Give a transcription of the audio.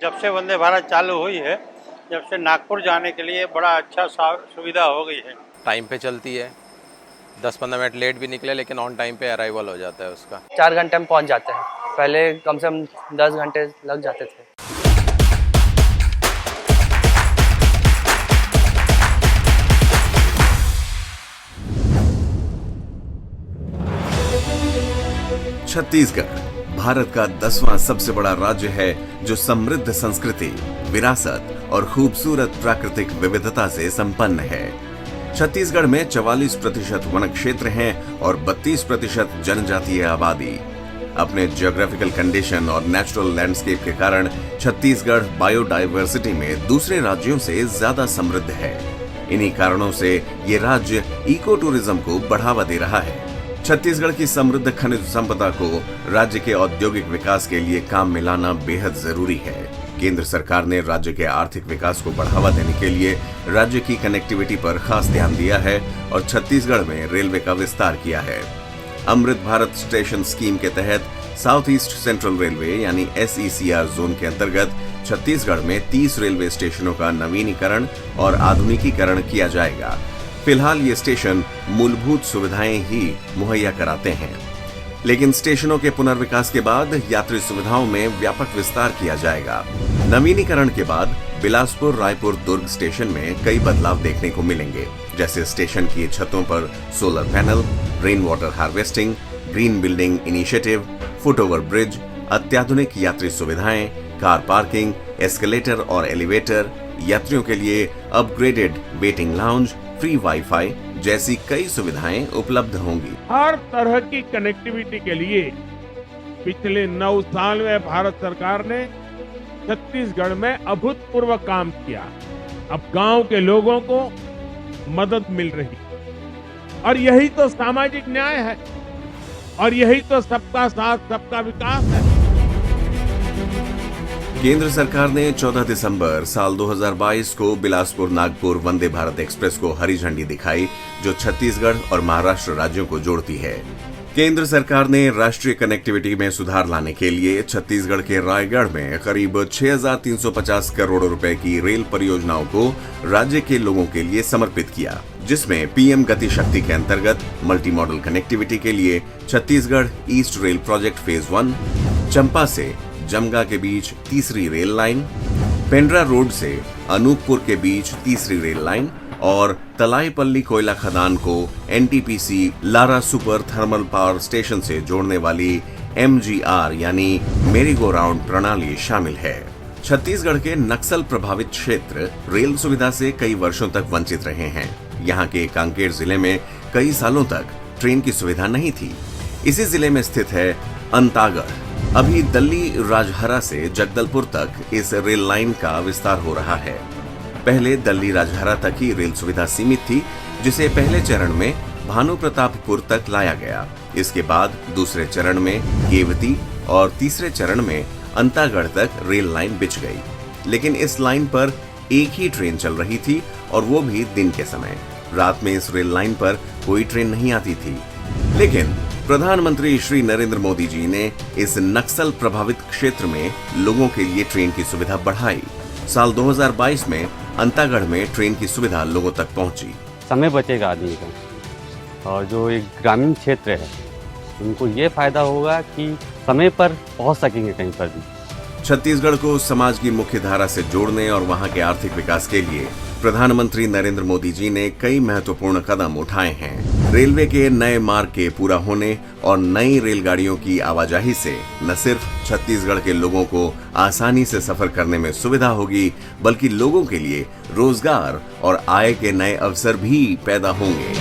जब से वंदे भारत चालू हुई है, जब से नागपुर जाने के लिए बड़ा अच्छा सुविधा हो गई है। टाइम पे चलती है, 10-15 मिनट लेट भी निकले लेकिन ऑन टाइम पे अराइवल हो जाता है उसका। 4 घंटे में पहुंच जाते हैं, पहले कम से कम 10 घंटे लग जाते थे। छत्तीसगढ़ भारत का 10वां सबसे बड़ा राज्य है जो समृद्ध संस्कृति, विरासत और खूबसूरत प्राकृतिक विविधता से संपन्न है। छत्तीसगढ़ में 44% वन क्षेत्र हैं और 32% जनजातीय आबादी। अपने जियोग्राफिकल कंडीशन और नेचुरल लैंडस्केप के कारण छत्तीसगढ़ बायोडायवर्सिटी में दूसरे राज्यों से ज्यादा समृद्ध है। इन्हीं कारणों से ये राज्य इको टूरिज्म को बढ़ावा दे रहा है। छत्तीसगढ़ की समृद्ध खनिज संपदा को राज्य के औद्योगिक विकास के लिए काम में लाना बेहद जरूरी है। केंद्र सरकार ने राज्य के आर्थिक विकास को बढ़ावा देने के लिए राज्य की कनेक्टिविटी पर खास ध्यान दिया है और छत्तीसगढ़ में रेलवे का विस्तार किया है। अमृत भारत स्टेशन स्कीम के तहत साउथ ईस्ट सेंट्रल रेलवे यानी SECR जोन के अंतर्गत छत्तीसगढ़ में 30 रेलवे स्टेशनों का नवीनीकरण और आधुनिकीकरण किया जाएगा। फिलहाल ये स्टेशन मूलभूत सुविधाएं ही मुहैया कराते हैं, लेकिन स्टेशनों के पुनर्विकास के बाद यात्री सुविधाओं में व्यापक विस्तार किया जाएगा। नवीनीकरण के बाद बिलासपुर, रायपुर, दुर्ग स्टेशन में कई बदलाव देखने को मिलेंगे, जैसे स्टेशन की छतों पर solar panel, rain water harvesting, green building initiative, foot over bridge, अत्याधुनिक यात्री सुविधाएं, कार पार्किंग, एस्केलेटर और एलिवेटर, यात्रियों के लिए upgraded waiting lounge, free wifi जैसी कई सुविधाएं उपलब्ध होंगी। हर तरह की कनेक्टिविटी के लिए पिछले 9 साल में भारत सरकार ने छत्तीसगढ़ में अभूतपूर्व काम किया। अब गांव के लोगों को मदद मिल रही और यही तो सामाजिक न्याय है और यही तो सबका साथ सबका विकास है। केंद्र सरकार ने 14 दिसंबर साल 2022 को बिलासपुर नागपुर वंदे भारत एक्सप्रेस को हरी झंडी दिखाई, जो छत्तीसगढ़ और महाराष्ट्र राज्यों को जोड़ती है। केंद्र सरकार ने राष्ट्रीय कनेक्टिविटी में सुधार लाने के लिए छत्तीसगढ़ के रायगढ़ में करीब 6,350 करोड़ रुपए की रेल परियोजनाओं को राज्य के लोगों के लिए समर्पित किया, जिसमें PM गति शक्ति के अंतर्गत मल्टी मॉडल कनेक्टिविटी के लिए Chhattisgarh east rail project phase 1, चंपा से जमगा के बीच तीसरी रेल लाइन, पेंड्रा रोड से अनूपपुर के बीच तीसरी रेल लाइन और तलाईपल्ली कोयला खदान को NTPC Lara super thermal power station से जोड़ने वाली MGR यानी मेरी गो राउंड प्रणाली शामिल है। छत्तीसगढ़ के नक्सल प्रभावित क्षेत्र रेल सुविधा से कई वर्षों तक वंचित रहे हैं। यहाँ के कांकेर जिले में कई सालों तक ट्रेन की सुविधा नहीं थी। इसी जिले में स्थित है अंतागढ़। अभी दल्ली राजहरा से जगदलपुर तक इस रेल लाइन का विस्तार हो रहा है। पहले दल्ली राजहरा तक ही रेल सुविधा सीमित थी, जिसे पहले चरण में भानु प्रतापपुर तक लाया गया। इसके बाद दूसरे चरण में केवती और तीसरे चरण में अंतागढ़ तक रेल लाइन बिछ गई। लेकिन इस लाइन पर एक ही ट्रेन चल रही थी और वो भी दिन के समय। रात में इस रेल लाइन पर कोई ट्रेन नहीं आती थी। लेकिन प्रधानमंत्री श्री नरेंद्र मोदी जी ने इस नक्सल प्रभावित क्षेत्र में लोगों के लिए ट्रेन की सुविधा बढ़ाई। साल 2022 में अंतागढ़ में ट्रेन की सुविधा लोगों तक पहुंची। समय बचेगा आदमी का, और जो एक ग्रामीण क्षेत्र है उनको ये फायदा होगा कि समय पर पहुंच सकेंगे कहीं पर भी। छत्तीसगढ़ को समाज की मुख्य धारा से जोड़ने और वहां के आर्थिक विकास के लिए प्रधानमंत्री नरेंद्र मोदी जी ने कई महत्वपूर्ण कदम उठाए हैं। रेलवे के नए मार्ग के पूरा होने और नई रेलगाड़ियों की आवाजाही से न सिर्फ छत्तीसगढ़ के लोगों को आसानी से सफर करने में सुविधा होगी, बल्कि लोगों के लिए रोजगार और आय के नए अवसर भी पैदा होंगे।